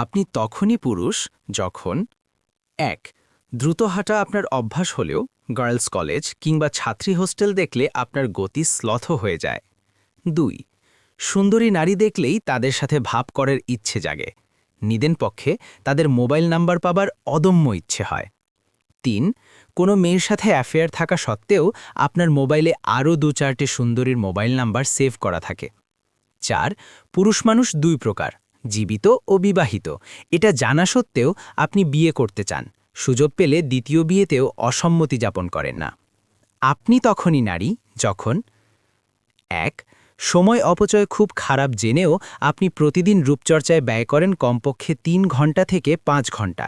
আপনি তখনই পুরুষ যখন ১. দ্রুত হাঁটা আপনার অভ্যাস হলেও গার্লস কলেজ কিংবা ছাত্রী হোস্টেল দেখলে আপনার গতি স্লথ হয়ে যায়। ২. সুন্দরী নারী দেখলেই তাদের সাথে ভাব করার ইচ্ছে জাগে। নিদেন পক্ষে তাদের মোবাইল নাম্বার পাবার অদম্য ইচ্ছে হয়। ৩. কোনো মেয়ের সাথে অ্যাফেয়ার থাকা সত্ত্বেও আপনার মোবাইলে আরও ২-৪টে সুন্দরীর মোবাইল নাম্বার সেভ করা থাকে। ৪. পুরুষ মানুষ ২ প্রকার, জীবিত ও বিবাহিত। এটা জানা সত্ত্বেও আপনি বিয়ে করতে চান, সুযোগ পেলে দ্বিতীয় বিয়েতেও অসম্মতি যাপন করেন না। আপনি তখনই নারী যখন ১. সময় অপচয় খুব খারাপ জেনেও আপনি প্রতিদিন রূপচর্চায় ব্যয় করেন কমপক্ষে ৩ ঘন্টা থেকে ৫ ঘন্টা।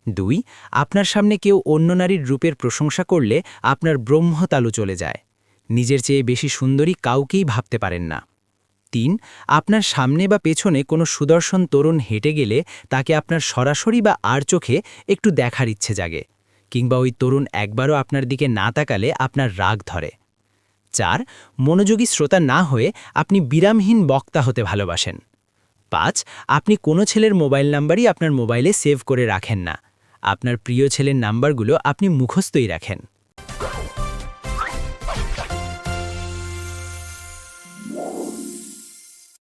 ২. আপনার সামনে কেউ অন্য নারীর রূপের প্রশংসা করলে আপনার ব্রহ্মতালু চলে যায়। নিজের চেয়ে বেশি সুন্দরী কাউকেই ভাবতে পারেন না। ৩. আপনার সামনে বা পেছনে কোনো সুদর্শন তরুণ হেঁটে গেলে তাকে আপনার সরাসরি বা আর চোখে একটু দেখার ইচ্ছে জাগে, কিংবা ওই তরুণ একবারও আপনার দিকে না তাকালে আপনার রাগ ধরে। ৪. মনোযোগী শ্রোতা না হয়ে আপনি বিরামহীন বক্তা হতে ভালোবাসেন। ৫. আপনি কোনো ছেলের মোবাইল নাম্বারই আপনার মোবাইলে সেভ করে রাখেন না। আপনার প্রিয় ছেলের নাম্বারগুলো আপনি মুখস্থই রাখেন।